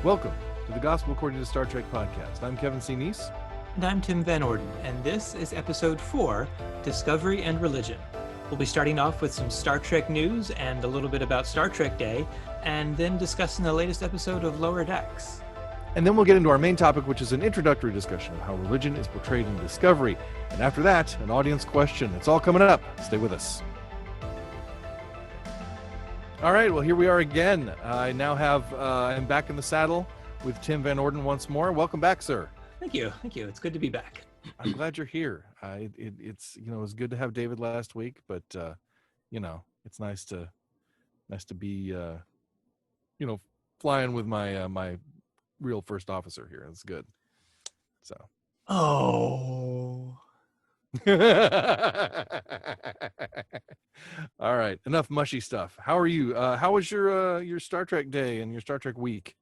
Welcome to the Gospel According to Star Trek podcast. I'm Kevin C. Neese. And I'm Tim Van Orden, and this is episode 4, Discovery and Religion. We'll be starting off with some Star Trek news and a little bit about Star Trek Day, and then discussing the latest episode of Lower Decks. And then we'll get into our main topic, which is an introductory discussion of how religion is portrayed in Discovery. And after that, an audience question. It's all coming up. Stay with us. All right, well, here we are again. I now I'm back in the saddle with Tim Van Orden once more. Welcome back, sir. Thank you. It's good to be back. I'm glad you're here. It's it was good to have David last week, but it's nice to be flying with my my real first officer here. It's good. So. Oh. All right, enough mushy stuff. How are you? How was your Star Trek day and your Star Trek week?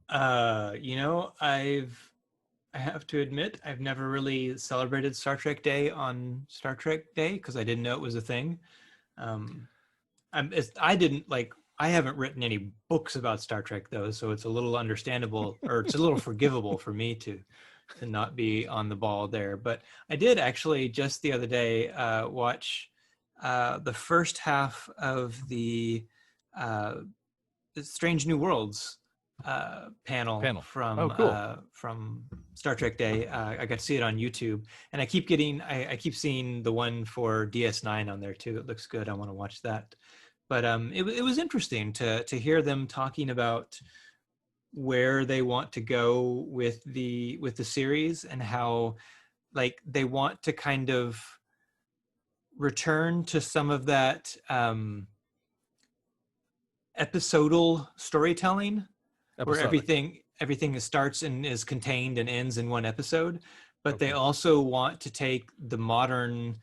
I have to admit, I've never really celebrated Star Trek Day on Star Trek Day because I didn't know it was a thing. I haven't written any books about Star Trek though, so it's a little understandable, or it's a little forgivable for me to not be on the ball there. But I did actually just the other day watch the first half of the Strange New Worlds panel from Star Trek Day. I got to see it on YouTube, and I keep seeing the one for DS9 on there too. It looks good. I want to watch that. But it was interesting to hear them talking about where they want to go with the series, and how like they want to kind of return to some of that episodal storytelling, where everything starts and is contained and ends in one episode. But They also want to take the modern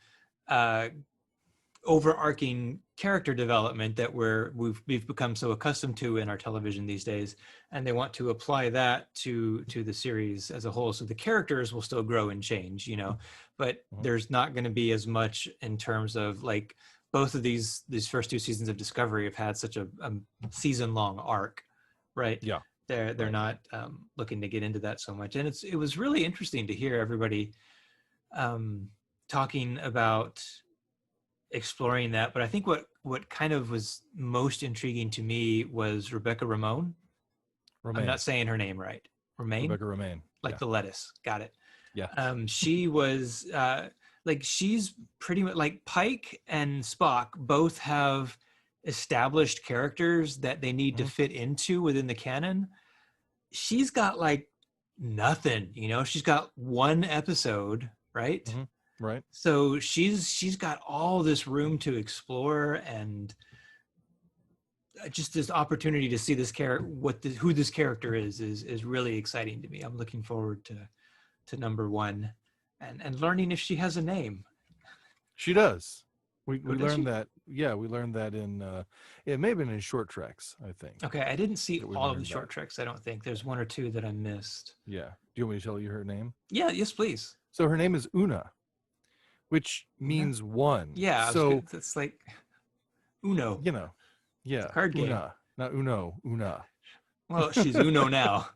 overarching character development that we've become so accustomed to in our television these days, and they want to apply that to the series as a whole. So the characters will still grow and change, but there's not going to be as much in terms of like both of these first 2 seasons of Discovery have had such a season-long arc, right? Yeah. They're not looking to get into that so much, and it was really interesting to hear everybody talking about exploring that. But I think what kind of was most intriguing to me was Rebecca Romijn. I'm not saying her name right. Rebecca Romijn. Like the lettuce. Got it. Yeah. She was she's pretty much like Pike and Spock both have established characters that they need to fit into within the canon. She's got like nothing, she's got 1 episode, right? Mm-hmm. Right. So she's got all this room to explore, and just this opportunity to see this who this character is really exciting to me. I'm looking forward to number 1 and learning if she has a name. She does. We learned that. Yeah, we learned that in it may have been in Short Treks, I think. Okay, I didn't see all of the Short Treks. I don't think there's 1 or 2 that I missed. Yeah. Do you want me to tell you her name? Yeah. Yes, please. So her name is Una, which means 1. Yeah. So it's like Uno. Yeah. It's a card game. Una, not Uno. Una. Well, she's Uno now.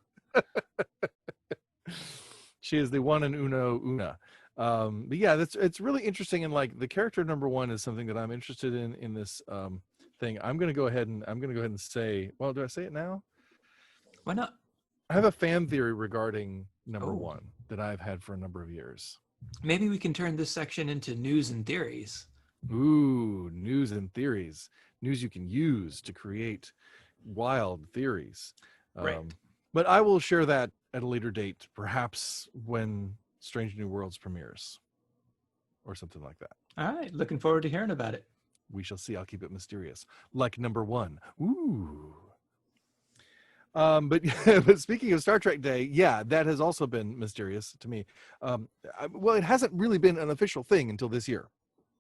She is the one and Una. But yeah, it's really interesting, and like the character number 1 is something that I'm interested in this thing. I'm gonna go ahead and say, well, do I say it now? Why not? I have a fan theory regarding number 1 that I've had for a number of years. Maybe we can turn this section into news and theories. Ooh, news and theories. News you can use to create wild theories. Right. But I will share that at a later date, perhaps when Strange New Worlds premieres or something like that. All right. Looking forward to hearing about it. We shall see. I'll keep it mysterious. Like number 1. Ooh. But speaking of Star Trek Day, yeah, that has also been mysterious to me. Well, it hasn't really been an official thing until this year.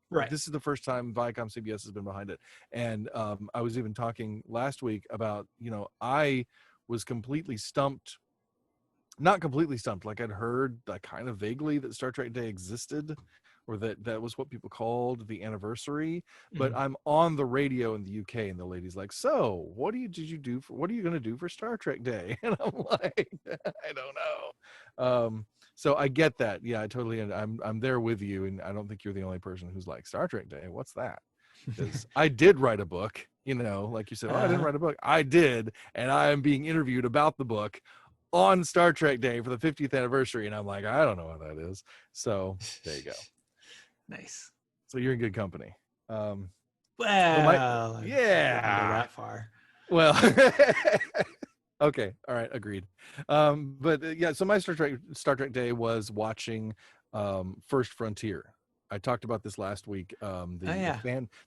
Right. This is the first time Viacom CBS has been behind it. And I was even talking last week about, I was completely stumped. Not completely stumped. Like I'd heard kind of vaguely that Star Trek Day existed or that was what people called the anniversary. But Mhm. I'm on the radio in the UK, and the lady's like, "So, what are you going to do for Star Trek Day?" And I'm like, "I don't know." So I get that. Yeah, I totally. And I'm there with you, and I don't think you're the only person who's like, Star Trek Day. What's that? Because I did write a book. Like you said, oh, I didn't Uh-huh. write a book. I did, and I am being interviewed about the book on Star Trek Day for the 50th anniversary, and I'm like, I don't know what that is. So there you go. Nice. So you're in good company. So Well, I wouldn't go yeah. that far. Well, okay, all right, agreed. But yeah, so my Star Trek Day was watching First Frontier. I talked about this last week. Oh yeah.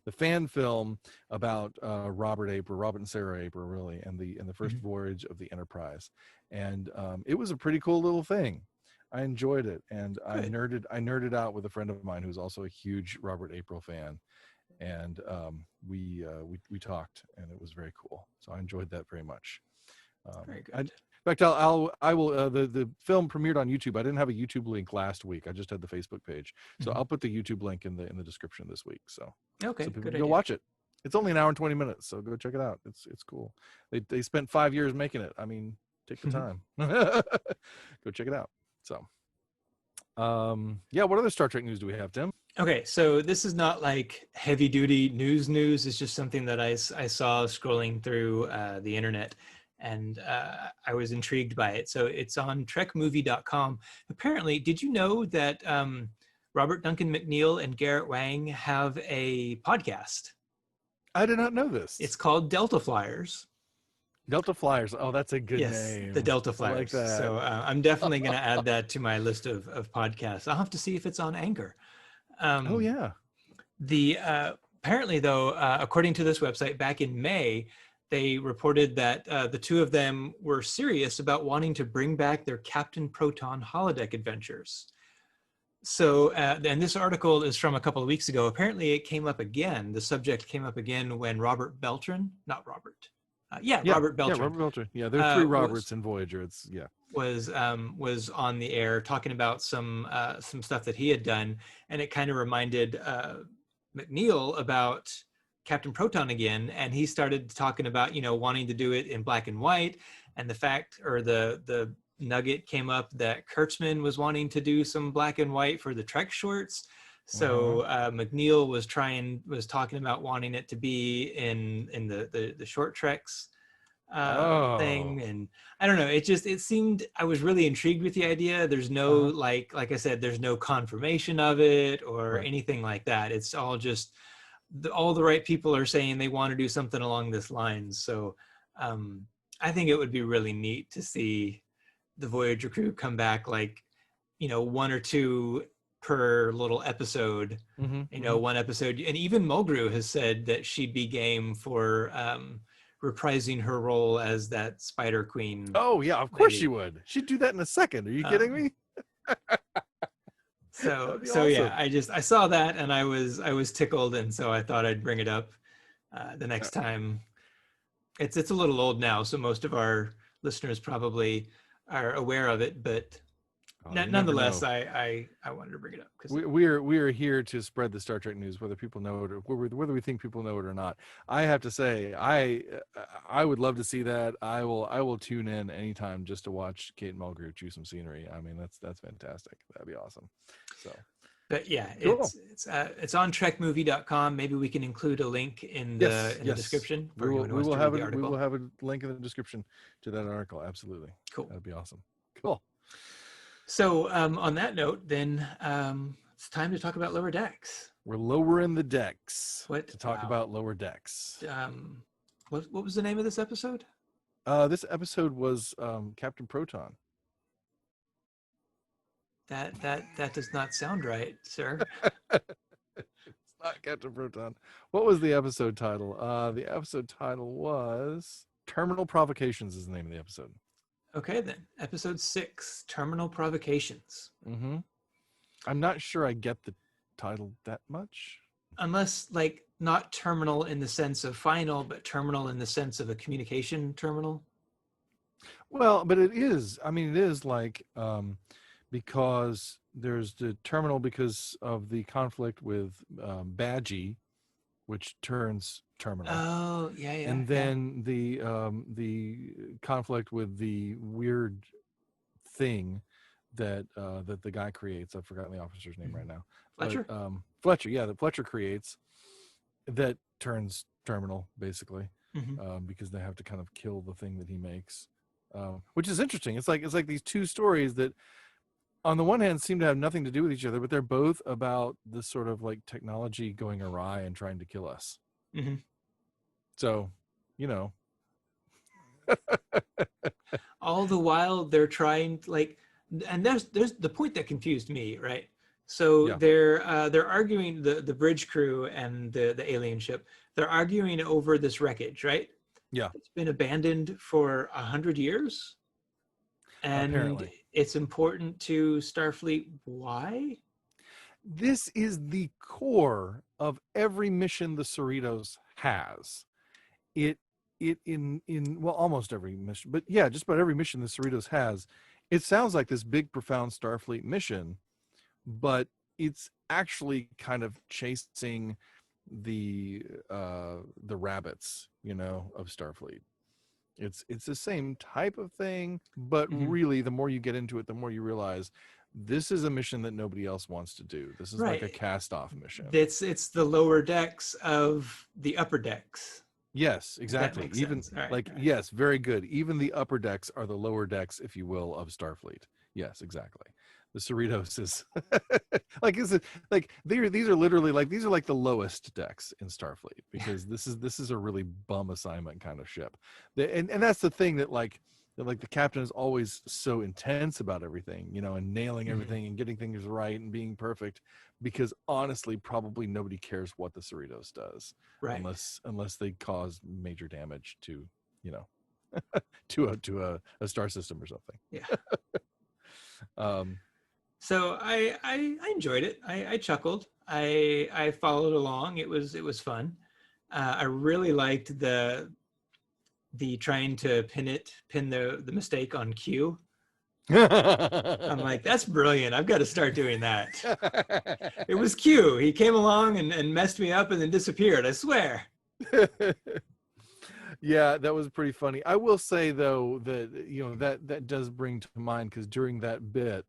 The fan film about Robert and Sarah Aper, really, and the first Mhm. voyage of the Enterprise, and it was a pretty cool little thing. I enjoyed it, and Good. I nerded out with a friend of mine who's also a huge Robert April fan, and we talked, and it was very cool. So I enjoyed that very much. Very In good. fact, I will. The film premiered on YouTube. I didn't have a YouTube link last week. I just had the Facebook page. So Mhm. I'll put the YouTube link in the description this week. So Okay, people good can go idea. watch it. It's only an hour and 20 minutes, so go check it out. It's cool. They spent 5 years making it. I mean, take the time. Go check it out. So yeah, what other Star Trek news do we have, Tim? Okay, so this is not like heavy duty news. It's just something that I saw scrolling through the internet, and I was intrigued by it. So it's on trekmovie.com. Apparently, did you know that Robert Duncan McNeil and Garrett Wang have a podcast? I did not know this. It's called Delta Flyers. Delta Flyers. Oh, that's a good Yes, the name. Delta I like Flyers. that. So I'm definitely going to add that to my list of podcasts. I'll have to see if it's on Anchor. Oh Um, yeah. the apparently though, according to this website, back in May, they reported that the two of them were serious about wanting to bring back their Captain Proton holodeck adventures. So, and this article is from a couple of weeks ago. Apparently, it came up again. The subject came up again when Robert Beltran, not Robert, Yeah, Robert yeah, Beltran Robert Belcher. Yeah, there are three was Roberts in Voyager. It's yeah. was on the air talking about some stuff that he had done, and it kind of reminded McNeil about Captain Proton again, and he started talking about wanting to do it in black and white, and the fact or the nugget came up that Kurtzman was wanting to do some black and white for the Trek shorts. So McNeil was talking about wanting it to be in the short Treks thing, Oh, and I don't know, it seemed, I was really intrigued with the idea. There's no uh-huh. like I said, there's no confirmation of it or Right. anything like that. It's all just all the right people are saying they want to do something along this line. So um I think it would be really neat to see the Voyager crew come back, like one or two per little episode, Mm-hmm, mm-hmm. one episode. And even Mulgrew has said that she'd be game for reprising her role as that Spider Queen Oh yeah, of course she lady. would. She'd do that in a second. Are you kidding Um, me? so That'd be so yeah, awesome. I saw that and I was tickled, and so I thought I'd bring it up the next time. It's a little old now, so most of our listeners probably are aware of it, but Oh, you never nonetheless, know. I wanted to bring it up because We are here to spread the Star Trek news, whether people know it or whether we think people know it or not. I have to say, I would love to see that. I will tune in anytime just to watch Kate Mulgrew chew some scenery. I mean, that's fantastic. That'd be awesome. So but yeah, cool. it's on trekmovie.com. Maybe we can include a link in Yes, the yes. description for We will anyone who we wants will to read have the it. We will article. have a link in the description to that article. Absolutely. Cool. That'd be awesome. Cool. So on that note, then it's time to talk about Lower Decks. We're lowering the decks What? to talk Wow. about lower decks. What was the name of this episode? This episode was Captain Proton. That does not sound right, sir. It's not Captain Proton. What was the episode title? The episode title was Terminal Provocations is the name of the episode. Okay, then. Episode 6, Terminal Provocations. Mm-hmm. I'm not sure I get the title that much. Unless, like, not terminal in the sense of final, but terminal in the sense of a communication terminal. Well, but it is. I mean, it is like because there's the terminal because of the conflict with Badgie, which turns terminal, Oh, yeah, yeah, and yeah. then the conflict with the weird thing that the guy creates. I've forgotten the officer's name Mhm. right now, but Fletcher? Fletcher, yeah, that Fletcher creates that turns terminal basically, Hmm. because they have to kind of kill the thing that he makes, which is interesting. It's like these two stories that on the one hand seem to have nothing to do with each other, but they're both about this sort of like technology going awry and trying to kill us. Hmm. So, you know, All the while they're trying like, and there's the point that confused me, right? So yeah, they're arguing, the bridge crew and the alien ship. They're arguing over this wreckage, right? yeah, It's been abandoned for 100 years, and apparently. it's important to Starfleet. Why? This is the core of every mission the Cerritos has. It in well, almost every mission, but yeah, just about every mission the Cerritos has. It sounds like this big, profound Starfleet mission, but it's actually kind of chasing the rabbits, of Starfleet. It's the same type of thing, but Hmm. really the more you get into it, the more you realize this is a mission that nobody else wants to do. This is like Right. a cast off mission. It's the lower decks of the upper decks. Yes, If that exactly. makes Even sense. All right. like All right. yes, very good. Even the upper decks are the lower decks, if you will, of Starfleet. Yes, exactly. The Cerritos is like is it like these are literally like these are like the lowest decks in Starfleet, because this is a really bum assignment kind of ship. And that's the thing that the captain is always so intense about everything, and nailing Mhm. everything and getting things right and being perfect, because honestly probably nobody cares what the Cerritos does, Right. unless they cause major damage to, you know to a star system or something. Yeah. um So I enjoyed it. I chuckled. I followed along. It was fun. I really liked the trying to pin the mistake on Q. I'm like, that's brilliant. I've got to start doing that. It was Q. He came along and messed me up and then disappeared. I swear. Yeah, that was pretty funny. I will say though that that does bring to mind, because during that bit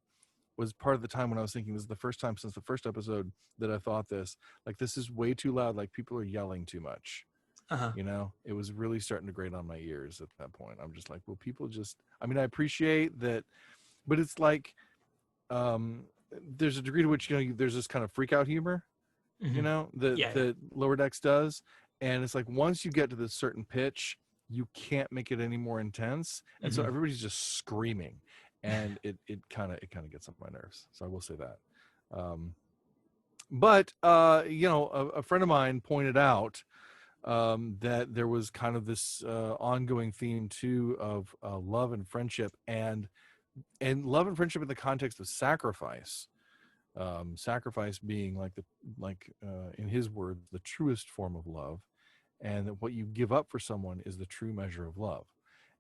was part of the time when I was thinking this is the first time since the first episode that I thought this, like, this is way too loud, like people are yelling too much. Uh-huh. It was really starting to grate on my ears at that point. I'm just like, well, people just, I mean, I appreciate that, but it's like, um there's a degree to which there's this kind of freak out humor, Hmm. that Yeah, yeah. that lower decks does, and it's like once you get to this certain pitch, you can't make it any more intense, and so Hmm. everybody's just screaming, and it kind of gets on my nerves. So I will say that. But a friend of mine pointed out that there was kind of this ongoing theme too of love and friendship, and love and friendship in the context of sacrifice. Sacrifice being in his words, the truest form of love, and that what you give up for someone is the true measure of love,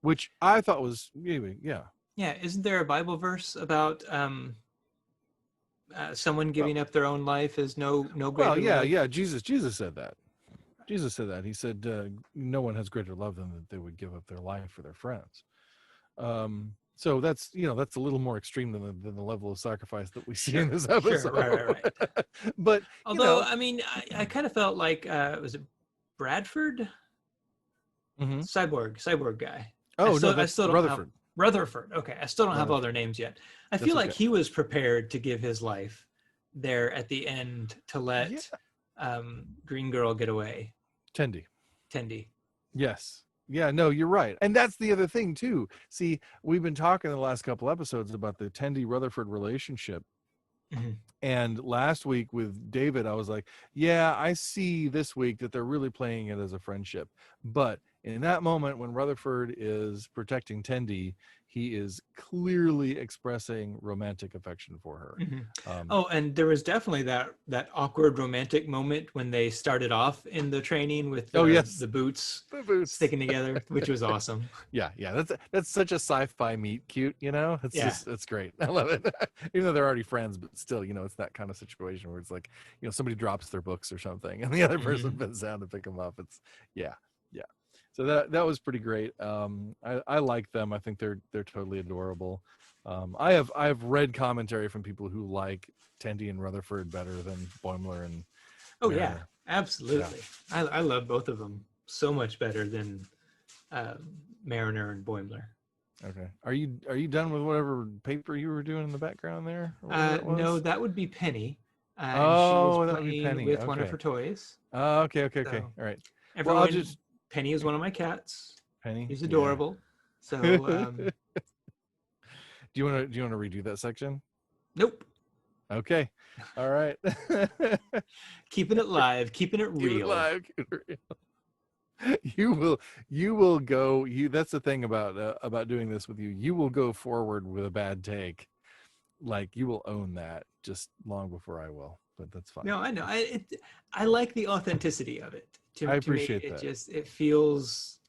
which I thought was, anyway, yeah. Yeah. Isn't there a Bible verse about someone Well, giving up their own life is no well, greater yeah, love? yeah. Jesus said that. Jesus said that. He said, "No one has greater love than that they would give up their life for their friends." So that's a little more extreme than the level of sacrifice that we see in Sure. this Sure. Right. Right. episode. Right. But Although, I mean, I kind of felt like was it Bradford? mhm. Cyborg guy. I Oh no, still I that's still don't have Rutherford. Rutherford. Okay, I still don't have all their Rutherford. names yet. I feel That's like okay. he was prepared to give his life there at the end to Yeah, let Green Girl get away. Tendi. Tendi. Yes. Yeah, no, you're right. And that's the other thing too. See, we've been talking in the last couple episodes about the Tendi Rutherford relationship. Mhm. And last week with David, I was like, yeah, I see this week that they're really playing it as a friendship. But in that moment when Rutherford is protecting Tendi, he is clearly expressing romantic affection for her. Mhm. Oh, and there was definitely that awkward romantic moment when they started off in the training with Oh, yes. the boots The boots sticking together, which was awesome. Yeah, that's such a sci-fi meet cute, it's Yeah. just, it's great. I love it. Even though they're already friends, but still, it's that kind of situation where it's like, somebody drops their books or something and the other person bends down to pick them up. It's yeah. So that was pretty great. I like them. I think they're totally adorable. I have read commentary from people who like Tendi and Rutherford better than Boimler and Oh yeah, Mariner. absolutely. I love both of them so much better than Mariner and Boimler. Okay. Are you done with whatever paper you were doing in the background there? Or whatever it was? No, that would be Penny. Oh, and that would be she is playing Penny. with one of Okay. her toys. Okay. So, All right. everyone, Well, I'll just Penny is one of my cats. Penny. He's Yeah. adorable. So do you want to redo that section? nope. Okay. All right. Keeping it live, keeping it real. Keep it live. Keep it real. You will go. That's the thing about doing this with you. You will go forward with a bad take, like you will own that just long before I will. But that's fine. No, I know. I like the authenticity of it. I appreciate to me, that. it feels,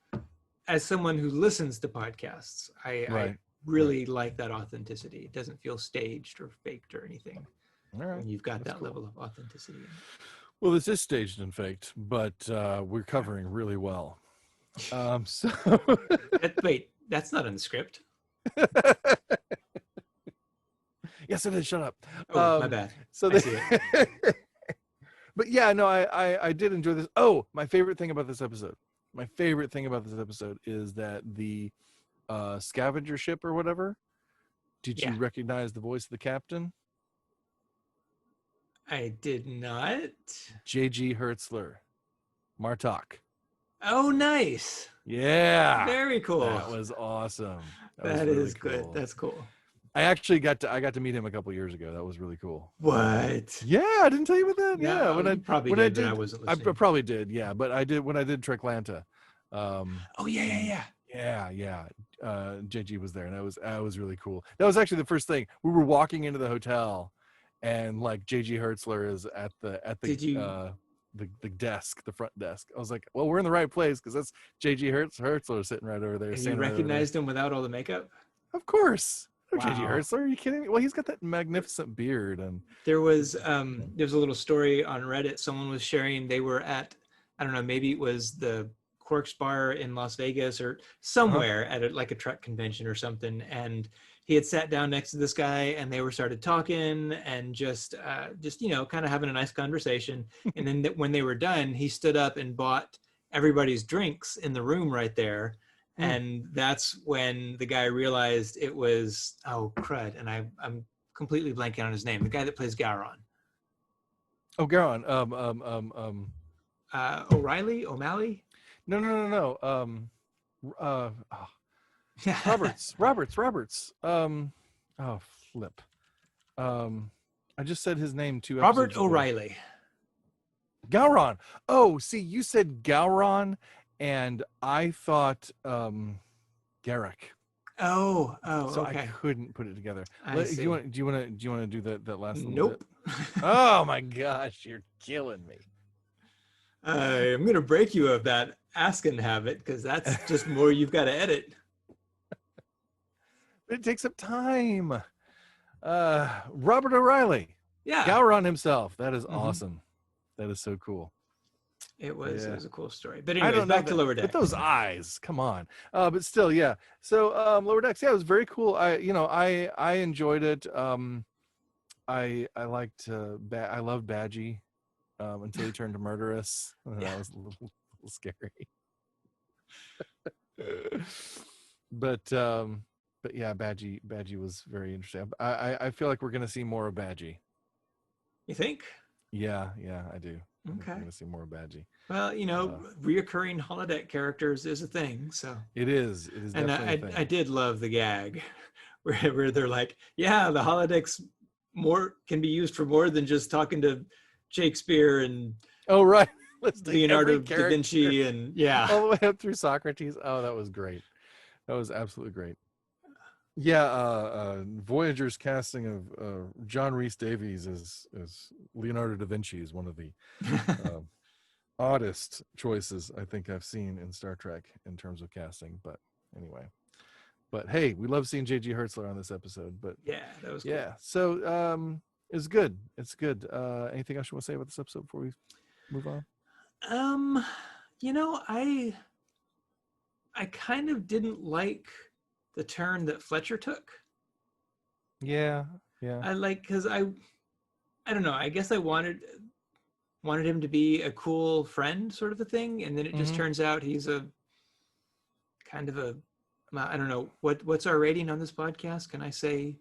as someone who listens to podcasts, I Right. really like that authenticity. It doesn't feel staged or faked or anything. All right. When you've got That's that cool. level of authenticity. Well, this is staged and faked, but we're covering really well. So Wait, that's not in the script. Yes, it is. Shut up. Oh, my bad. So I see it. But yeah, no, I did enjoy this. Oh, my favorite thing about this episode is that the scavenger ship or whatever. Did you recognize the voice of the captain? I did not. J.G. Hertzler, Martok. Oh, nice. Yeah. Very cool. That was awesome. That was really is good. cool. That's cool. I actually got to meet him a couple years ago. That was really cool. What? Yeah, I didn't tell you about that. No, Yeah, when you I probably when did, I did, but I wasn't I listening. probably did. Yeah, but I did when I did Triclanta. Oh yeah. Yeah. JG was there, and that was really cool. That was actually the first thing. We were walking into the hotel, and like JG Hertzler is at the Did you? The desk, the front desk. I was like, well, we're in the right place because that's JG Hertzler sitting right over there. And you recognized him without all the makeup? Of course. Wow. JG Hertzler, are you kidding me? Well, he's got that magnificent beard, and there was a little story on Reddit. Someone was sharing they were at, I don't know, maybe it was the Quarks Bar in Las Vegas or somewhere at a truck convention or something, and he had sat down next to this guy, and they started talking and just kind of having a nice conversation. And then when they were done, he stood up and bought everybody's drinks in the room right there. And that's when the guy realized it was, oh crud, and I'm completely blanking on his name. The guy that plays Gowron. Oh, Gowron. O'Malley. No. Roberts. Oh, flip. I just said his name too. Robert O'Reilly. Gowron. Oh, see, you said Gowron, and I thought Garrick. So okay. I couldn't put it together. Do you want to do that last little Nope. bit? Oh my gosh, you're killing me. I'm gonna break you of that asking habit, because that's just more you've got to edit. It takes up time. Robert O'Reilly. Yeah. Gowron himself. That is awesome. That is so cool. It was a cool story. But anyways, back to Lower Decks. With those eyes, come on. But still, yeah. So Lower Decks, yeah, it was very cool. I enjoyed it. I liked I loved Badgie until he turned murderous. That was a little scary. But yeah, Badgie was very interesting. I feel like we're gonna see more of Badgie. You think? Yeah, I do. Okay. I'm gonna see more of Badgie. Well, reoccurring holodeck characters is a thing. So it is. And definitely a thing. I did love the gag where they're like, yeah, the holodecks can be used for more than just talking to Shakespeare and right. Leonardo da Vinci and all the way up through Socrates. Oh, that was great. That was absolutely great. Yeah, Voyager's casting of John Rhys Davies as Leonardo da Vinci is one of the uh, oddest choices I think I've seen in Star Trek in terms of casting. But anyway, but hey, we love seeing J.G. Hertzler on this episode. But Yeah, that was cool. yeah, so it's good. It's good. Anything else you want to say about this episode before we move on? You know, I kind of didn't like the turn that Fletcher took. Yeah, yeah. I like because I don't know. I guess I wanted him to be a cool friend, sort of a thing, and then it just Mm-hmm. turns out he's a kind of a I don't know what's our rating on this podcast. Can I say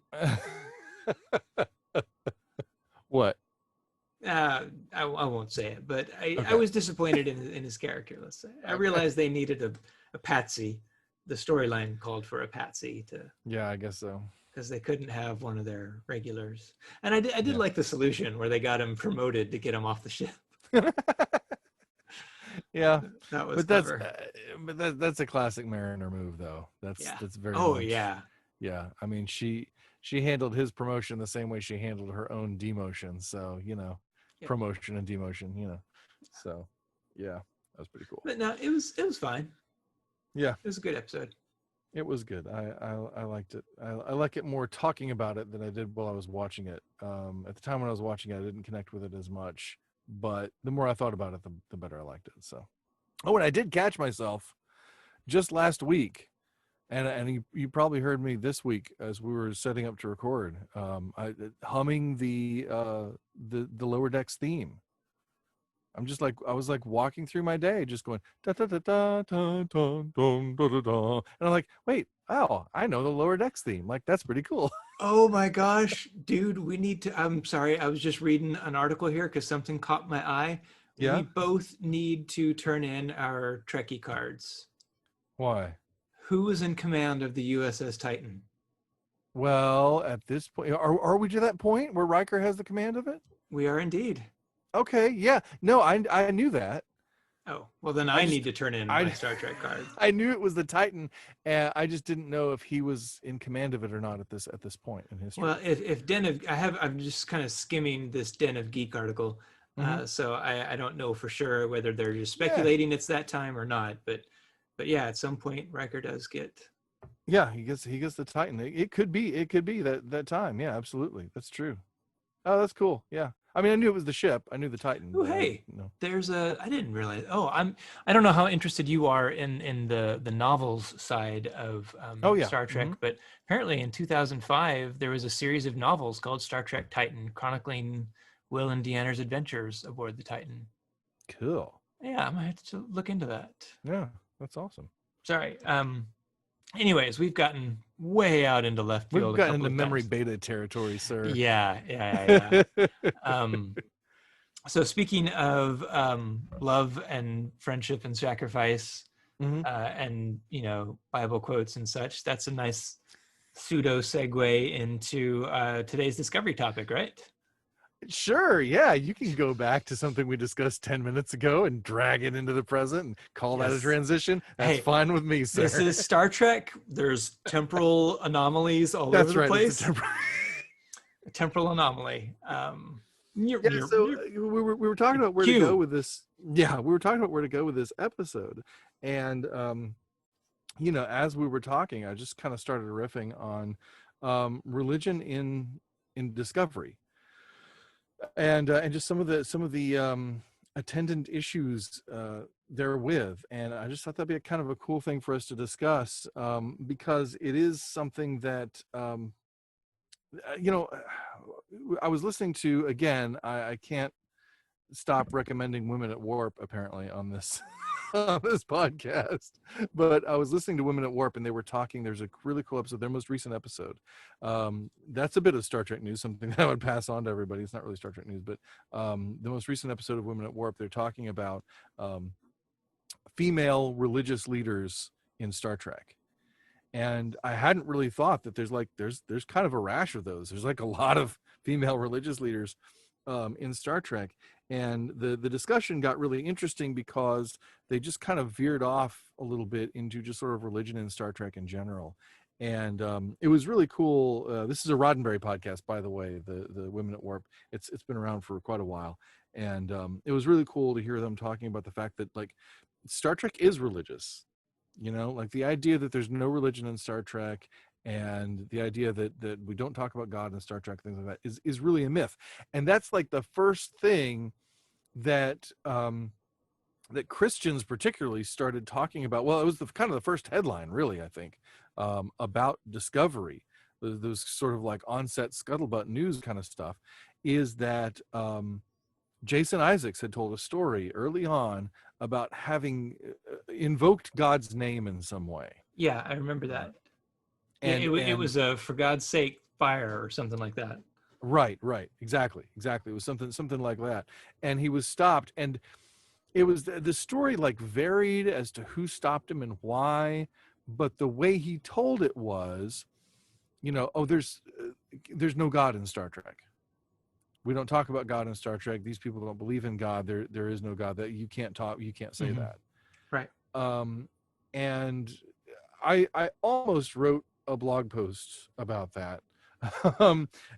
What? I won't say it, but I Okay. was disappointed in his character. Let's say I Okay. realized they needed a patsy. The storyline called for a patsy to Yeah, I guess so. because they couldn't have one of their regulars. And I did Yeah. like the solution where they got him promoted to get him off the ship. Yeah, That was but clever. that's a classic Mariner move, though. Yeah. That's very Oh much. yeah. Yeah, I mean she handled his promotion the same way she handled her own demotion. So Yep. promotion and demotion. So yeah, that was pretty cool. But no, it was fine. Yeah, It was a good episode. it was good. I liked it. I like it more talking about it than I did while I was watching it. At the time when I was watching it, I didn't connect with it as much. But the more I thought about it, the better I liked it. So, oh, and I did catch myself just last week, and you probably heard me this week as we were setting up to record, humming the Lower Decks theme. I was like walking through my day, just going da da da da da da da da da, and I'm like, wait, oh, I know the Lower Decks theme. Like that's pretty cool. Oh my gosh, dude, we need to. I'm sorry, I was just reading an article here because something caught my eye. We Yeah. both need to turn in our Trekkie cards. Why? Who was in command of the USS Titan? Well, at this point, are we to that point where Riker has the command of it? We are indeed. Okay, yeah. No, I knew that. Oh, well, then I I just need to turn in I my Star Trek card. I knew it was the Titan, and I just didn't know if he was in command of it or not at this point in history. Well, if Den of I'm just kind of skimming this Den of Geek article, Mhm. so I don't know for sure whether they're just Yeah, speculating it's that time or not. But yeah, at some point Riker does get. yeah, he gets the Titan. It could be that time. Yeah, absolutely, that's true. Oh, that's cool. Yeah, I mean, I knew it was the ship. I knew the Titan, Oh, but I hey, didn't know. there's a. I didn't realize. Oh, I don't know how interested you are in the novels side of Oh yeah. Star Trek, Hmm. but apparently in 2005 there was a series of novels called Star Trek Titan, chronicling Will and Deanna's adventures aboard the Titan. Cool. Yeah, I might have to look into that. Yeah, that's awesome. Sorry. Anyways, we've gotten way out into left We've field a gotten couple into of memory times. beta territory, sir. Yeah. So speaking of love and friendship and sacrifice, Mhm. and Bible quotes and such, that's a nice pseudo segue into today's discovery topic, right? Sure, yeah, you can go back to something we discussed 10 minutes ago and drag it into the present and call that a Yes. transition. That's Hey, fine with me, sir. this is Star Trek. There's temporal anomalies all over That's the right. It's place. a temporary. A temporal anomaly. Yeah, so we were talking about where to go with this. Yeah, we were talking about where to go with this episode, and as we were talking, I just kind of started riffing on religion in Discovery, and just some of the attendant issues therewith, and I just thought that'd be a kind of a cool thing for us to discuss, because it is something that you know I was listening to again. I can't stop recommending Women at Warp apparently on this on this podcast, but I was listening to Women at Warp and they were talking. There's a really cool episode, their most recent episode. That's a bit of Star Trek news, something that I would pass on to everybody. It's not really Star Trek news, but the most recent episode of Women at Warp, they're talking about female religious leaders in Star Trek. And I hadn't really thought that there's kind of a rash of those. There's like a lot of female religious leaders in Star Trek, and the discussion got really interesting because they just kind of veered off a little bit into just sort of religion in Star Trek in general. And it was really cool. This is a Roddenberry podcast, by the way, the Women at Warp. It's been around for quite a while, and it was really cool to hear them talking about the fact that like Star Trek is religious. Like the idea that there's no religion in Star Trek, and the idea that we don't talk about God in Star Trek, things like that, is really a myth. And that's like the first thing that that Christians particularly started talking about. Well, it was kind of the first headline, really, I think, about Discovery, those sort of like onset scuttlebutt news kind of stuff, is that Jason Isaacs had told a story early on about having invoked God's name in some way. Yeah, I remember that. Yeah, And it was a for God's sake fire or something like that. right, exactly. It was something like that. And he was stopped, and it was the story like varied as to who stopped him and why, but the way he told it was, there's no God in Star Trek. We don't talk about God in Star Trek. These people don't believe in God. There is no God. That you can't say Mm-hmm. that. Right. And I almost wrote a blog post about that,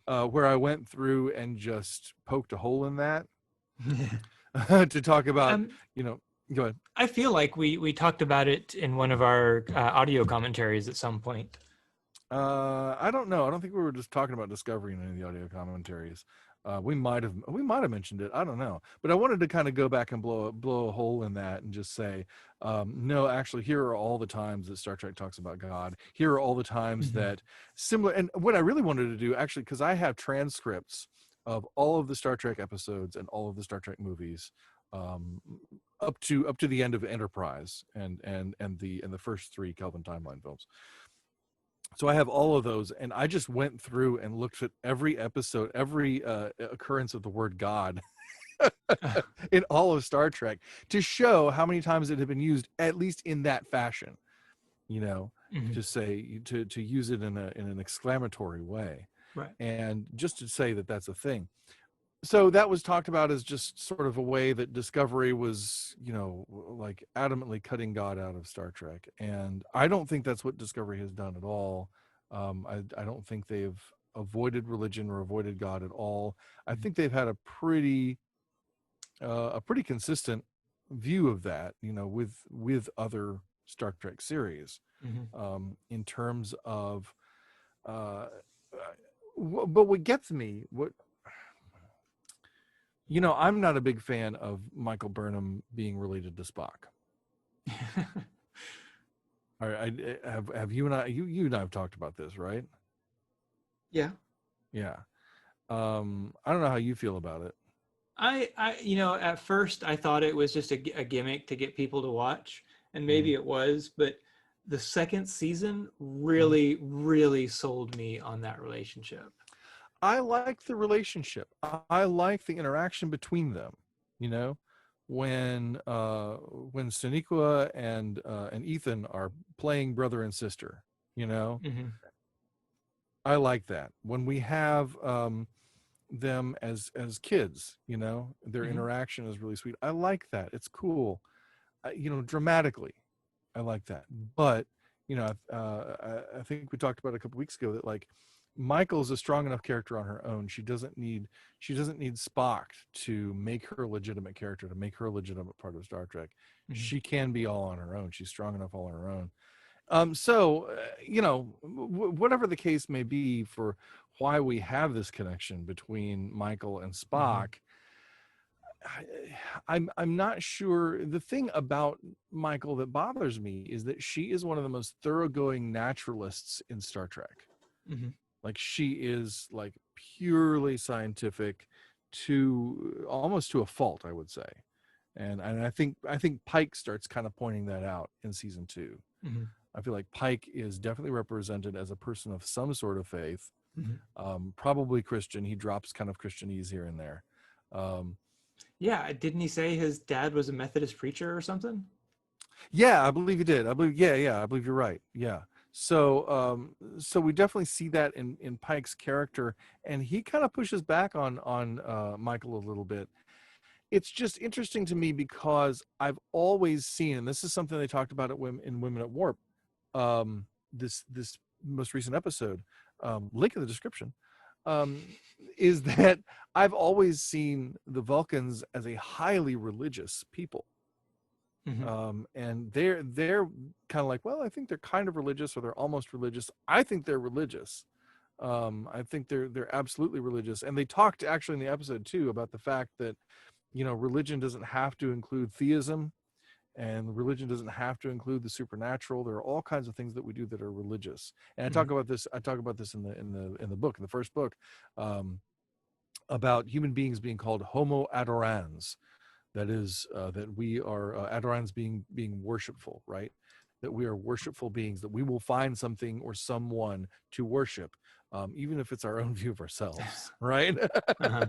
where I went through and just poked a hole in that to talk about, go ahead. I feel like we talked about it in one of our audio commentaries at some point. I don't know. I don't think we were just talking about Discovery in any of the audio commentaries. We might have mentioned it. I don't know. But I wanted to kind of go back and blow a hole in that and just say, no, actually, here are all the times that Star Trek talks about God. Here are all the times that similar. And what I really wanted to do, actually, because I have transcripts of all of the Star Trek episodes and all of the Star Trek movies, up to the end of Enterprise and the first 3 Kelvin timeline films. So I have all of those, and I just went through and looked at every episode, every occurrence of the word God in all of Star Trek to show how many times it had been used, at least in that fashion, to say, to use it in an exclamatory way. Right. And just to say that that's a thing. So that was talked about as just sort of a way that Discovery was, like adamantly cutting God out of Star Trek. And I don't think that's what Discovery has done at all. I don't think they've avoided religion or avoided God at all. I think they've had a pretty consistent view of that, with other Star Trek series, in terms of, but what gets me, I'm not a big fan of Michael Burnham being related to Spock. All right, have you and I have talked about this, right? Yeah. Yeah. I don't know how you feel about it. I at first I thought it was just a gimmick to get people to watch, and maybe it was, but the second season really, really sold me on that relationship. I like the relationship. I like the interaction between them. When Sonequa and Ethan are playing brother and sister. I like that. When we have them as kids, their interaction is really sweet. I like that. It's cool. Dramatically, I like that. But I think we talked about it a couple weeks ago that like Michael's a strong enough character on her own. She doesn't need Spock to make her a legitimate character, to make her a legitimate part of Star Trek. She can be all on her own. She's strong enough all on her own. So whatever the case may be for why we have this connection between Michael and Spock, I'm not sure. The thing about Michael that bothers me is that she is one of the most thoroughgoing naturalists in Star Trek. Like she is like purely scientific to almost to a fault, I would say. And I think Pike starts kind of pointing that out in season 2. I feel like Pike is definitely represented as a person of some sort of faith, probably Christian. He drops kind of Christianese here and there. Yeah, didn't he say his dad was a Methodist preacher or something? Yeah, I believe he did. I believe I believe you're right. Yeah. So so we definitely see that in Pike's character, and he kind of pushes back on Michael a little bit. It's just interesting to me because I've always seen, and this is something they talked about in Women at Warp, this most recent episode, link in the description, um, is that I've always seen the Vulcans as a highly religious people. Hmm. And they're kind of like, well, I think they're kind of religious, or they're almost religious. I think they're religious. I think they're absolutely religious. And they talked actually in the episode too about the fact that, religion doesn't have to include theism, and religion doesn't have to include the supernatural. There are all kinds of things that we do that are religious. And I Hmm. talk about this. I talk about this in the book, in the first book, about human beings being called Homo adorans. That is, that we are adorans, being worshipful, right? That we are worshipful beings. That we will find something or someone to worship, even if it's our own view of ourselves, right? Uh-huh.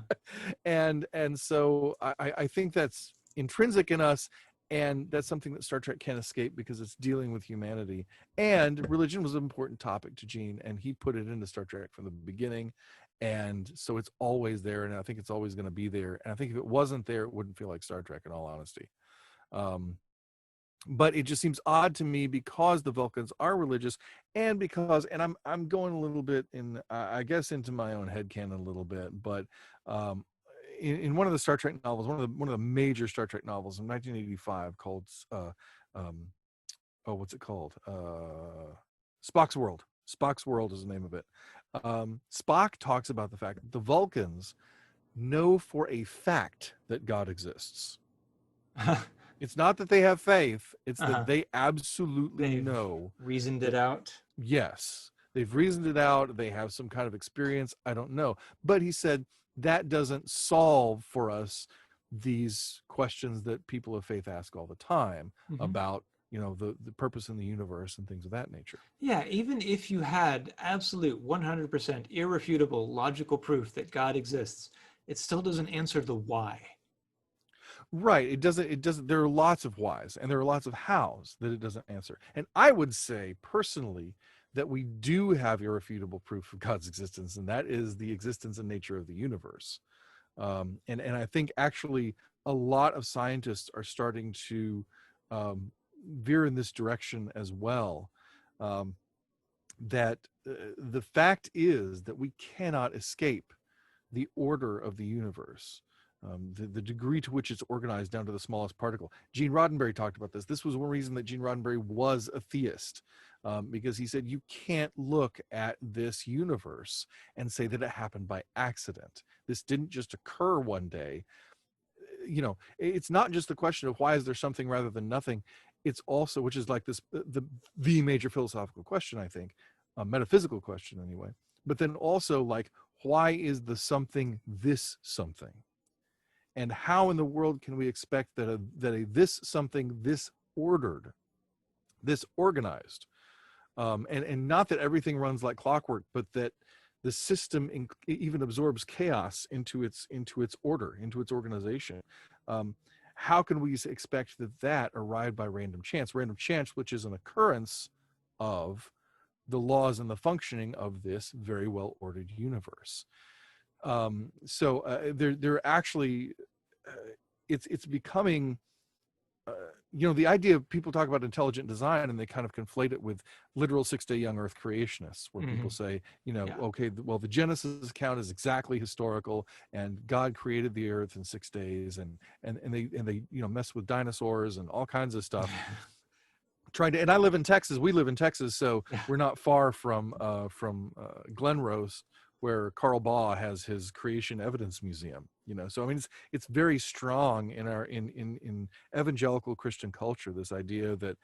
And so I think that's intrinsic in us, and that's something that Star Trek can't escape, because it's dealing with humanity. And religion was an important topic to Gene, and he put it into Star Trek from the beginning. And so it's always there, and I think it's always going to be there. And I think if it wasn't there, it wouldn't feel like Star Trek, in all honesty. Um, but it just seems odd to me, because the Vulcans are religious, and because, and I'm going a little bit in, I guess, into my own headcanon a little bit, but um, in one of the Star Trek novels, one of the major Star Trek novels in 1985, called um, what's it called? Spock's World. Spock's World is the name of it. Spock talks about the fact that the Vulcans know for a fact that God exists. It's not that they have faith, it's Uh-huh. that they absolutely They've know reasoned it that, out. yes, they've reasoned it out, they have some kind of experience, I don't know. But he said that doesn't solve for us these questions that people of faith ask all the time Hmm. about, the purpose in the universe and things of that nature. Yeah, even if you had absolute 100% irrefutable logical proof that God exists, it still doesn't answer the why. Right. It doesn't, there are lots of whys, and there are lots of hows that it doesn't answer. And I would say personally that we do have irrefutable proof of God's existence, and that is the existence and nature of the universe. And I think actually a lot of scientists are starting to veer in this direction as well. Um, that the fact is that we cannot escape the order of the universe, the degree to which it's organized down to the smallest particle. Gene Roddenberry talked about this. This was one reason that Gene Roddenberry was a theist, because he said, you can't look at this universe and say that it happened by accident. This didn't just occur one day. It's not just the question of why is there something rather than nothing. It's also, which is like this, the major philosophical question, I think, a metaphysical question anyway. But then also, like, why is the something this something? And how in the world can we expect that a this something, this ordered, this organized, and not that everything runs like clockwork, but that the system even absorbs chaos into its order, into its organization. Um, how can we expect that arrived by random chance? Random chance, which is an occurrence of the laws and the functioning of this very well ordered universe. So they're actually, it's becoming, the idea of, people talk about intelligent design, and they kind of conflate it with literal 6-day young earth creationists, where people Hmm. say, Yeah. okay, well, the Genesis account is exactly historical, and God created the earth in 6 days, and they mess with dinosaurs and all kinds of stuff, trying to. And I live in Texas. We live in Texas, so Yeah. we're not far from Glen Rose, where Carl Baugh has his Creation Evidence Museum. So I mean, it's very strong in our in evangelical Christian culture. This idea that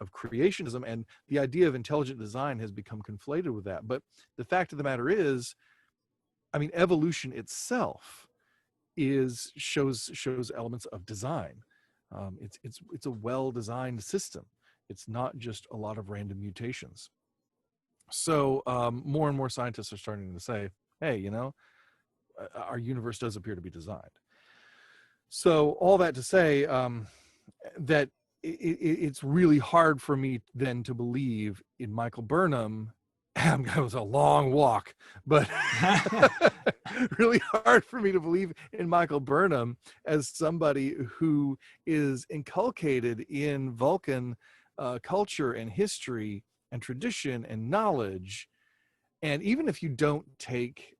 of creationism, and the idea of intelligent design has become conflated with that. But the fact of the matter is, I mean, evolution itself shows elements of design. It's a well-designed system. It's not just a lot of random mutations. So more and more scientists are starting to say, hey, our universe does appear to be designed. So all that to say, that it's really hard for me then to believe in Michael Burnham. It was a long walk, but really hard for me to believe in Michael Burnham as somebody who is inculcated in Vulcan culture and history and tradition and knowledge. And even if you don't take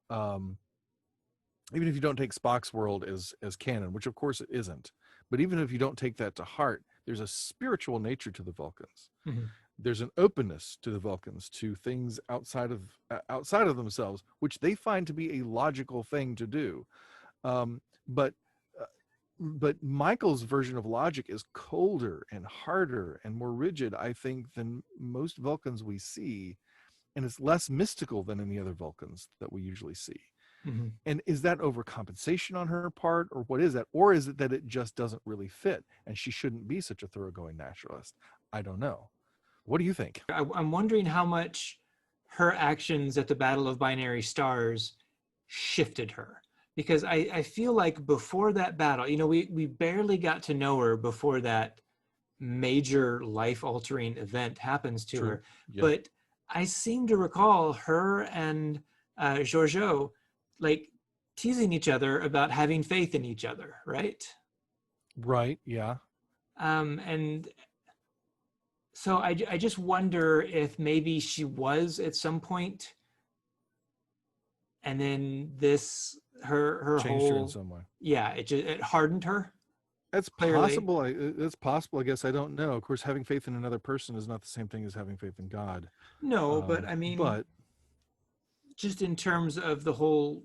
Spock's world as canon, which of course it isn't, but even if you don't take that to heart, there's a spiritual nature to the Vulcans. Mhm. There's an openness to the Vulcans to things outside of themselves, which they find to be a logical thing to do. Um, but but Michael's version of logic is colder and harder and more rigid, I think, than most Vulcans we see, and it's less mystical than any other Vulcans that we usually see. Mhm. And is that overcompensation on her part, or what is that? Or is it that it just doesn't really fit and she shouldn't be such a thoroughgoing naturalist? I don't know. What do you think? I'm wondering how much her actions at the Battle of Binary Stars shifted her. Because I feel like before that battle, we barely got to know her before that major life-altering event happens to True. her. Yeah. But I seem to recall her and Giorgio like teasing each other about having faith in each other, right? Right. Yeah. And so I just wonder if maybe she was at some point, and then this her Changed her in whole some way. it hardened her. That's Clearly, possible. That's possible. I guess I don't know. Of course, having faith in another person is not the same thing as having faith in God. no, but I mean, But just in terms of the whole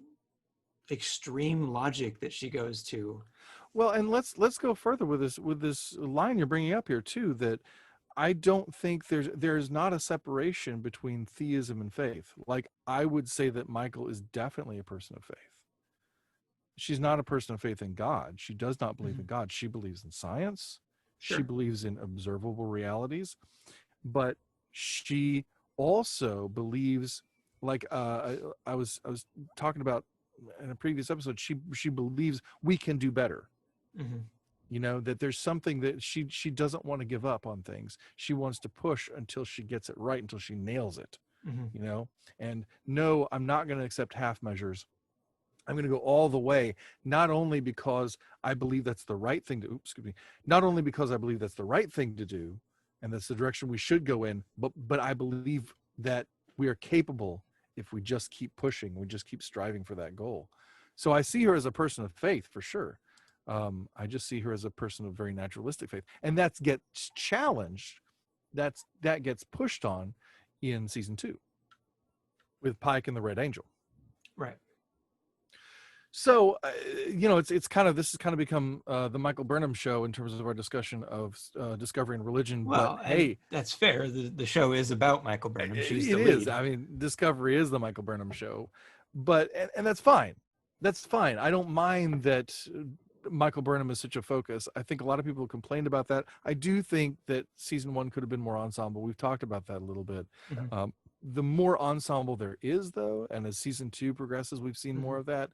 extreme logic that she goes to. well, and let's go further with this line you're bringing up here too. That I don't think there's not a separation between theism and faith. Like I would say that Michael is definitely a person of faith. She's not a person of faith in God. She does not believe in Mhm. God. She believes in science. She Sure. believes in observable realities, but she also believes, like I was talking about in a previous episode. She believes we can do better. Hmm. That there's something that she doesn't want to give up on things. She wants to push until she gets it right, until she nails it. Hmm. And no, I'm not going to accept half measures. I'm going to go all the way, not only because I believe that's the right thing to, not only because I believe that's the right thing to do, and that's the direction we should go in, but I believe that we are capable if we just keep pushing, we just keep striving for that goal. So I see her as a person of faith for sure. I just see her as a person of very naturalistic faith, and that gets challenged. That gets pushed on in season 2 with Pike and the Red Angel. Right. So, it's kind of, this has kind of become the Michael Burnham show in terms of our discussion of discovery and religion. But Well, and hey, that's fair. The show is about Michael Burnham. She's the it is. lead. I mean, discovery is the Michael Burnham show, but and that's fine. That's fine. I don't mind that Michael Burnham is such a focus. I think a lot of people complained about that. I do think that season 1 could have been more ensemble. We've talked about that a little bit. Hmm. The more ensemble there is, though, and as season 2 progresses, we've seen more of that,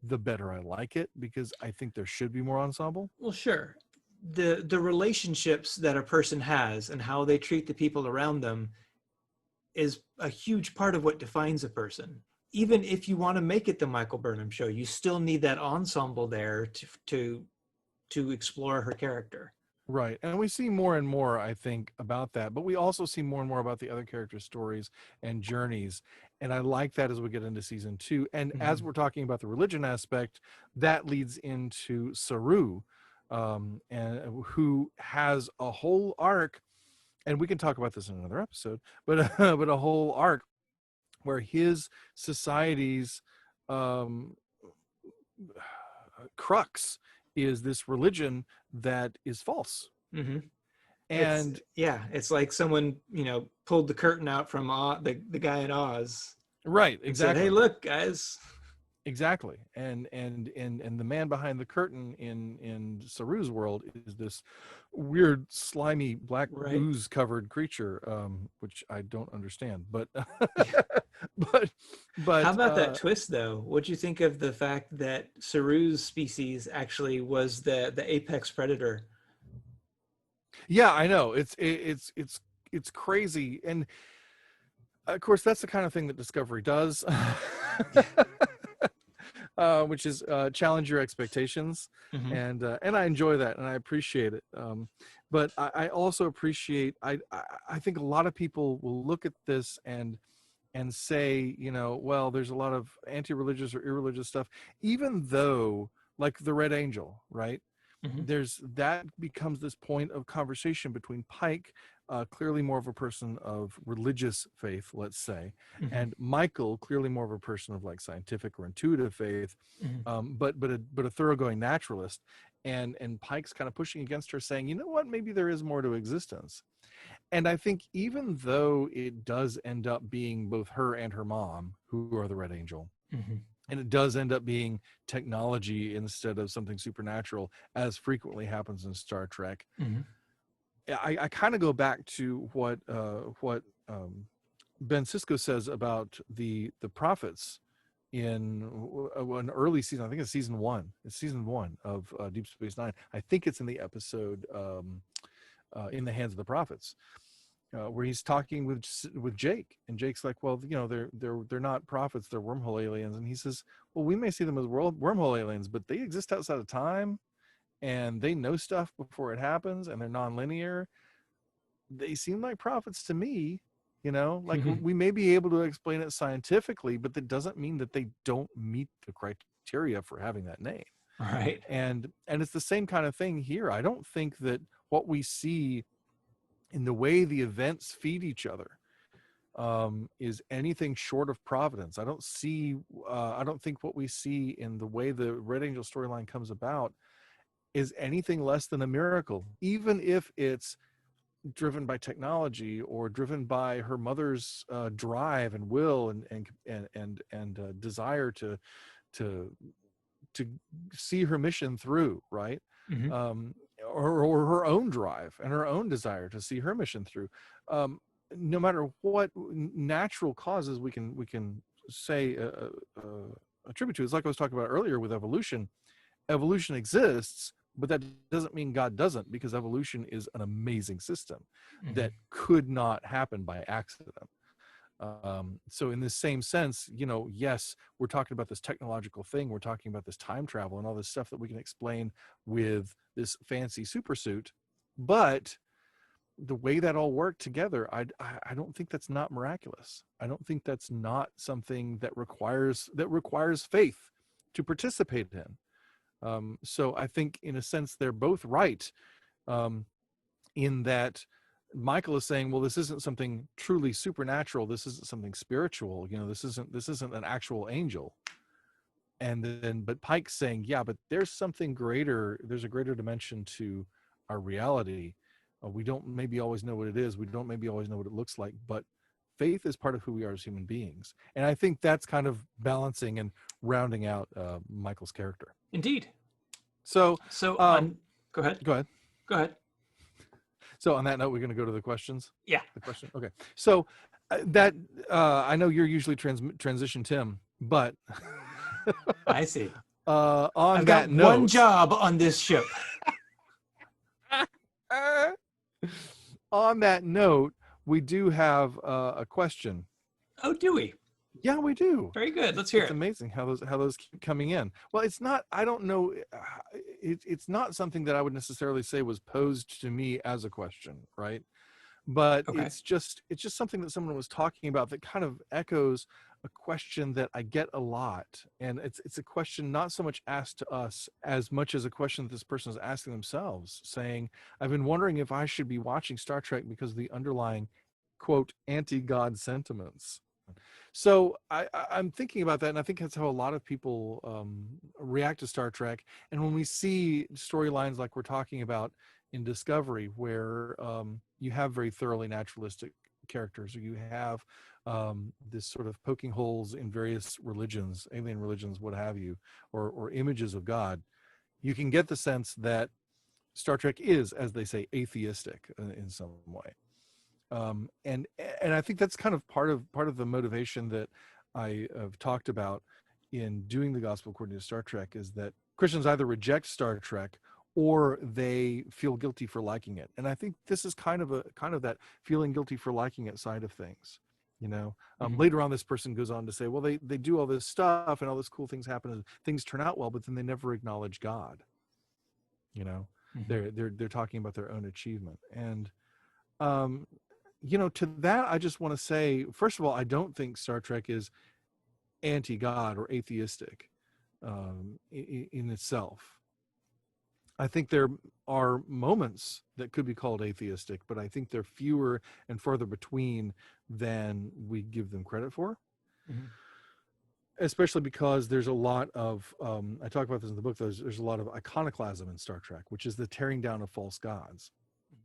the better I like it, because I think there should be more ensemble. Well, sure. The relationships that a person has and how they treat the people around them is a huge part of what defines a person. Even if you want to make it the Michael Burnham show, you still need that ensemble there to explore her character. Right. And we see more and more, I think, about that, but we also see more and more about the other characters' stories and journeys. And I like that as we get into season 2. And as Mhm. we're talking about the religion aspect, that leads into Saru, and who has a whole arc. And we can talk about this in another episode, but but a whole arc where his society's um, crux is this religion that is false. Mm-hmm. And It's like someone pulled the curtain out from the guy in Oz right, and said, "Hey, exactly. look, guys." Exactly. And the man behind the curtain in Saru's world is this weird, slimy, black Right. ooze covered creature, which I don't understand. But but How but about that twist, though? What'd you think of the fact that Saru's species actually was the apex predator? yeah, I know. It's crazy. And of course that's the kind of thing that Discovery does. which is challenge your expectations, Hmm. and I enjoy that and I appreciate it. But I also appreciate I think a lot of people will look at this and say, well, there's a lot of anti-religious or irreligious stuff, even though, like the Red Angel, right? Hmm. There's that becomes this point of conversation between Pike, clearly more of a person of religious faith, let's say, Hmm. and Michael, clearly more of a person of like scientific or intuitive faith, Hmm. but a thoroughgoing naturalist. And Pike's kind of pushing against her, saying, you know what, maybe there is more to existence. And I think even though it does end up being both her and her mom who are the Red Angel, Hmm. and it does end up being technology instead of something supernatural, as frequently happens in Star Trek, Hmm. I kind of go back to what Ben Sisko says about the prophets in an early season. I think it's season one. It's season one of Deep Space Nine. I think it's in the episode "In the Hands of the Prophets," where he's talking with Jake, and Jake's like, "Well, they're not prophets, they're wormhole aliens." And he says, "Well, we may see them as wormhole aliens, but they exist outside of time, and they know stuff before it happens, and they're nonlinear. They seem like prophets to me." Like we may be able to explain it scientifically, but that doesn't mean that they don't meet the criteria for having that name. Right. And it's the same kind of thing here. I don't think that what we see in the way the events feed each other is anything short of providence. I don't think what we see in the way the Red Angel storyline comes about is anything less than a miracle, even if it's driven by technology or driven by her mother's drive and will and desire to to see her mission through, right? Hmm. um, or her own drive and her own desire to see her mission through. um, no matter what natural causes we can say attribute to. It's like I was talking about earlier with evolution. Evolution exists, but that doesn't mean God doesn't, because evolution is an amazing system Hmm. that could not happen by accident. So in this same sense, yes, we're talking about this technological thing, we're talking about this time travel and all this stuff that we can explain with this fancy supersuit, but the way that all worked together, I don't think that's not miraculous. I don't think that's not something that requires faith to participate in. So I think, in a sense, they're both right, um, in that Michael is saying, well, this isn't something truly supernatural. This isn't something spiritual. This isn't an actual angel. But Pike's saying, yeah, but there's something greater. There's a greater dimension to our reality. We don't maybe always know what it is. We don't maybe always know what it looks like, but faith is part of who we are as human beings. And I think that's kind of balancing and rounding out Michael's character. Indeed. So, So um, on. Go ahead. go ahead. Go ahead. So on that note, we're going to go to the questions. Yeah. The question. Okay. So I know you're usually transition Tim, but I see. on I've got that one note, job on this ship. on that note, we do have a question. Oh, do we? Yeah, we do. Very good. Let's hear It's it. amazing how those keep coming in. Well, it's not. I don't know. It's not something that I would necessarily say was posed to me as a question, right? But Okay. it's just something that someone was talking about that kind of echoes a question that I get a lot. And it's a question not so much asked to us as much as a question that this person is asking themselves, saying, I've been wondering if I should be watching Star Trek because of the underlying, quote, anti-God sentiments. So I'm thinking about that, and I think that's how a lot of people react to Star Trek. And when we see storylines like we're talking about in Discovery, where you have very thoroughly naturalistic characters, or you have this sort of poking holes in various religions, alien religions, what have you, or images of God, you can get the sense that Star Trek is, as they say, atheistic in some way. And I think that's kind of part of the motivation that I have talked about in doing the gospel according to Star Trek, is that Christians either reject Star Trek or they feel guilty for liking it. And I think this is kind of that feeling guilty for liking it side of things. You know, Mhm. later on, this person goes on to say, well, they do all this stuff and all this cool things happen and things turn out well, but then they never acknowledge God. You know, Mhm. they're talking about their own achievement. And um, you know, to that, I just want to say, first of all, I don't think Star Trek is anti-God or atheistic in itself. I think there are moments that could be called atheistic, but I think they're fewer and farther between than we give them credit for. Mhm. Especially because there's a lot of, I talk about this in the book, there's a lot of iconoclasm in Star Trek, which is the tearing down of false gods,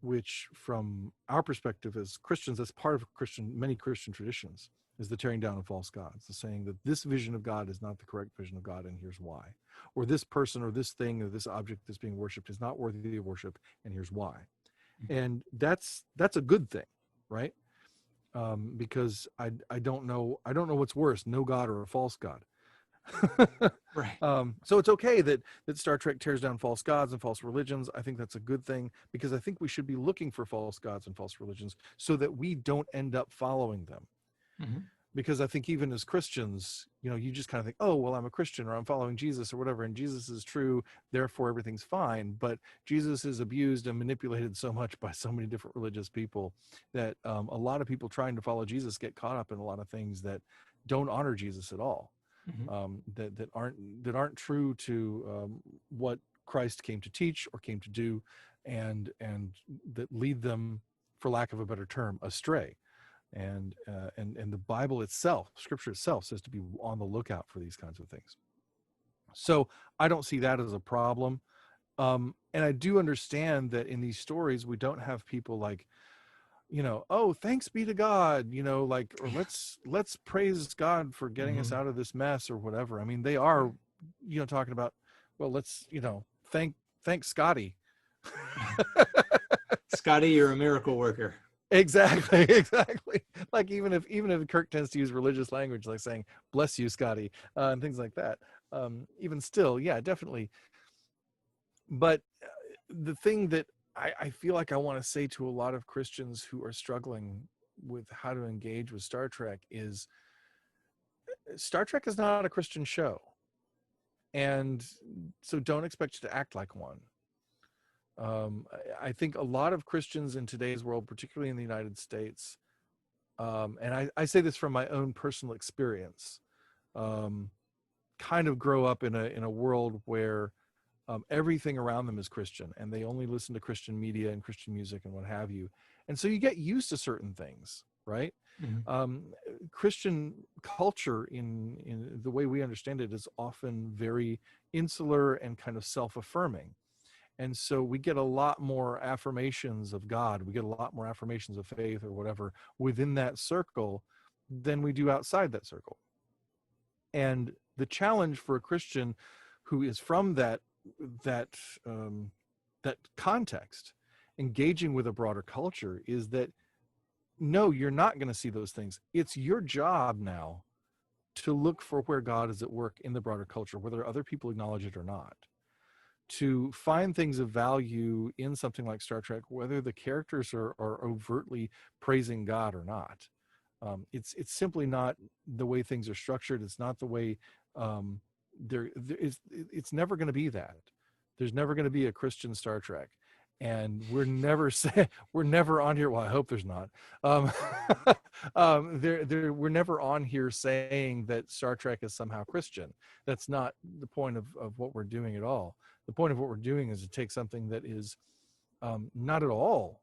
which from our perspective as Christians, that's part of many Christian traditions, is the tearing down of false gods, the saying that this vision of God is not the correct vision of God, and here's why. Or this person or this thing or this object that's being worshipped is not worthy of worship, and here's why. And that's a good thing, right? Because I don't know what's worse, no God or a false God. Right. So it's okay that Star Trek tears down false gods and false religions. I think that's a good thing, because I think we should be looking for false gods and false religions so that we don't end up following them. Mhm. Because I think even as Christians, you know, you just kind of think, oh, well, I'm a Christian or I'm following Jesus or whatever, and Jesus is true, therefore everything's fine. But Jesus is abused and manipulated so much by so many different religious people that a lot of people trying to follow Jesus get caught up in a lot of things that don't honor Jesus at all, Mhm. that aren't true to what Christ came to teach or came to do, and that lead them, for lack of a better term, astray. And the Bible itself, Scripture itself, says to be on the lookout for these kinds of things. So I don't see that as a problem. And I do understand that in these stories we don't have people like, you know, oh, thanks be to God, you know, like, or Yeah. let's praise God for getting us Mhm. out of this mess or whatever. I mean, they are, you know, talking about, well, let's, you know, thank Scotty. Scotty, you're a miracle worker. Exactly, exactly. Like even if Kirk tends to use religious language, like saying "bless you, Scotty," and things like that. Even still, yeah, definitely. But the thing that I feel like I want to say to a lot of Christians who are struggling with how to engage with Star Trek is, Star Trek is not a Christian show, and so don't expect it to act like one. I think a lot of Christians in today's world, particularly in the United States, and I say this from my own personal experience, um, kind of grow up in a world where everything around them is Christian, and they only listen to Christian media and Christian music and what have you, and so you get used to certain things, right? Mhm. Um, Christian culture, in the way we understand it, is often very insular and kind of self-affirming. And so we get a lot more affirmations of God, we get a lot more affirmations of faith or whatever within that circle than we do outside that circle. And the challenge for a Christian who is from that um, that context, engaging with a broader culture, is that no, you're not going to see those things. It's your job now to look for where God is at work in the broader culture, whether other people acknowledge it or not, to find things of value in something like Star Trek, whether the characters are overtly praising God or not. It's simply not the way things are structured. It's not the way there is. It's never going to be that. There's never going to be a Christian Star Trek, and we're never on here. Well, I hope there's not. Um, we're never on here saying that Star Trek is somehow Christian. That's not the point of what we're doing at all. The point of what we're doing is to take something that is not at all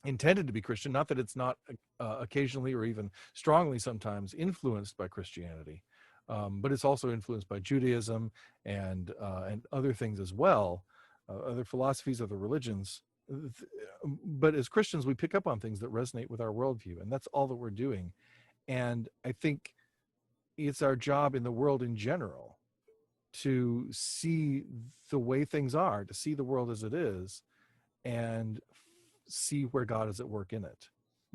intended to be Christian, not that it's not occasionally or even strongly sometimes influenced by Christianity, but it's also influenced by Judaism and other things as well, other philosophies, other religions. But as Christians, we pick up on things that resonate with our worldview, and that's all that we're doing. And I think it's our job in the world in general to see the way things are, to see the world as it is, and see where God is at work in it.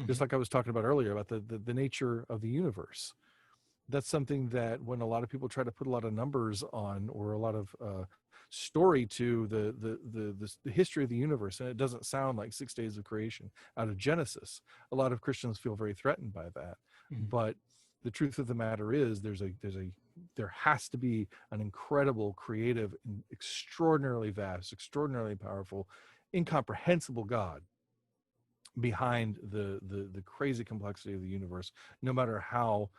Just Mhm. like I was talking about earlier about the nature of the universe. that's something that when a lot of people try to put a lot of numbers on, or a lot of story to the history of the universe, and it doesn't sound like 6 days of creation out of Genesis, a lot of Christians feel very threatened by that. But the truth of the matter is, there has to be an incredible, creative, and extraordinarily vast, extraordinarily powerful, incomprehensible God behind the crazy complexity of the universe, no matter how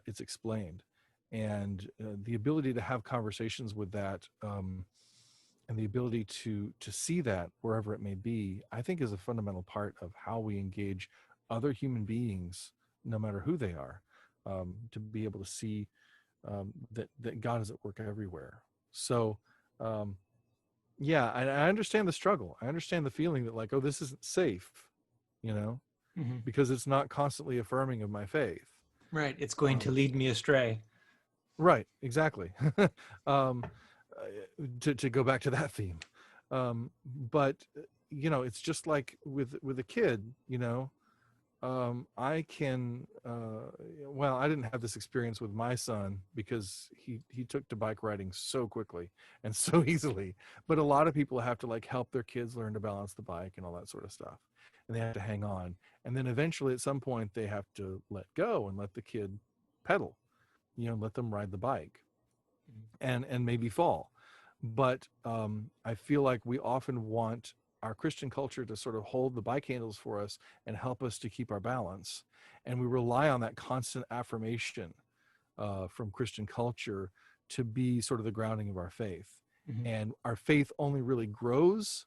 it's explained. And the ability to have conversations with that, and the ability to see that wherever it may be, I think is a fundamental part of how we engage other human beings, no matter who they are, to be able to see that God is at work everywhere. So yeah, I understand the struggle. I understand the feeling that, like, oh, this isn't safe, because it's not constantly affirming of my faith. Right. It's going to lead me astray. Right. Exactly. To go back to that theme. But it's just like with a kid, I can, well, I didn't have this experience with my son because he took to bike riding so quickly and so easily, but a lot of people have to like help their kids learn to balance the bike and all that sort of stuff. And they have to hang on. And then eventually at some point they have to let go and let the kid pedal, let them ride the bike and maybe fall. But I feel like we often want our Christian culture to sort of hold the bike handles for us and help us to keep our balance. And we rely on that constant affirmation from Christian culture to be sort of the grounding of our faith. And our faith only really grows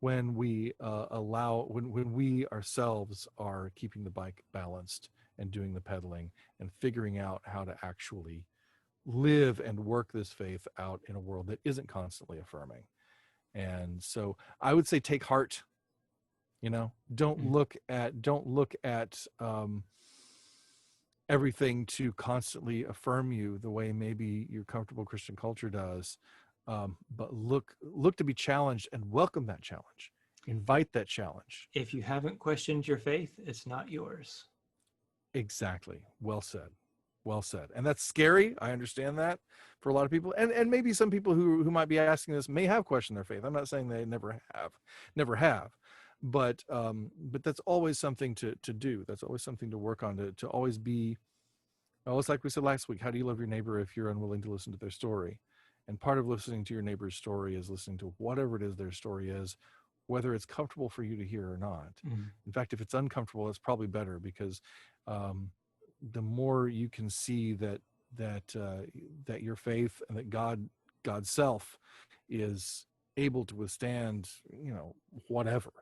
when we when we ourselves are keeping the bike balanced and doing the pedaling and figuring out how to actually live and work this faith out in a world that isn't constantly affirming. And so I would say take heart, don't look at everything to constantly affirm you the way maybe your comfortable Christian culture does. But look to be challenged and welcome that challenge. Invite that challenge. If you haven't questioned your faith, it's not yours. Exactly. Well said. Well said. And that's scary. I understand that for a lot of people. And maybe some people who might be asking this may have questioned their faith. I'm not saying they never have. But that's always something to do. That's always something to work on, to always be, it's like we said last week, how do you love your neighbor if you're unwilling to listen to their story? And part of listening to your neighbor's story is listening to whatever it is their story is, whether it's comfortable for you to hear or not. In fact, if it's uncomfortable, it's probably better, because the more you can see that your faith and that God's self is able to withstand, whatever,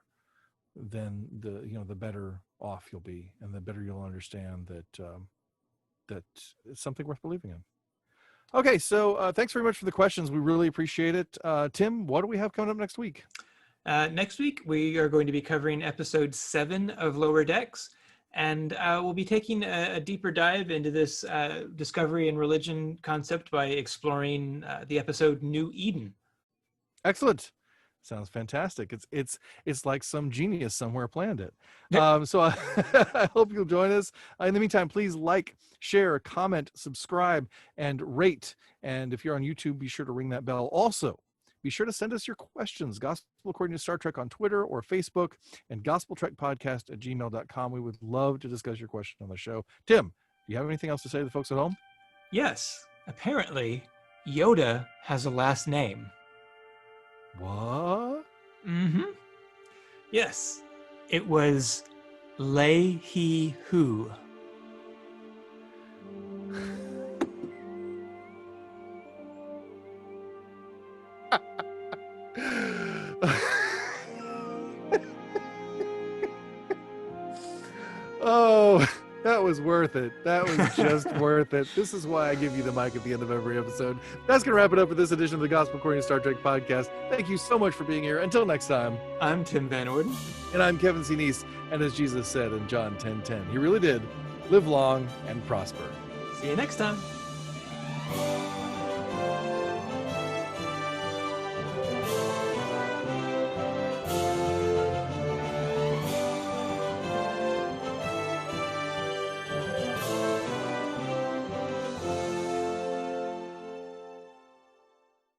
then the better off you'll be, and the better you'll understand that it's something worth believing in. Okay, so thanks very much for the questions. We really appreciate it. Tim, what do we have coming up next week? Next week, we are going to be covering episode 7 of Lower Decks. And we'll be taking a deeper dive into this discovery and religion concept by exploring the episode New Eden. Excellent. Sounds fantastic. It's like some genius somewhere planned it. So I hope you'll join us. In the meantime, please like, share, comment, subscribe, and rate. And if you're on YouTube, be sure to ring that bell. Also, be sure to send us your questions, Gospel According to Star Trek on Twitter or Facebook, and gospeltrekpodcast@gmail.com. We would love to discuss your question on the show. Tim, do you have anything else to say to the folks at home? Yes. Apparently, Yoda has a last name. What? Yes. It was Lei-He-Hu. Oh, that was worth it. That was just worth it. This is why I give you the mic at the end of every episode. That's going to wrap it up for this edition of the Gospel According to Star Trek podcast. Thank you so much for being here. Until next time. I'm Tim Van Orden. And I'm Kevin C. Neese. And as Jesus said in John 10:10, he really did live long and prosper. See you next time.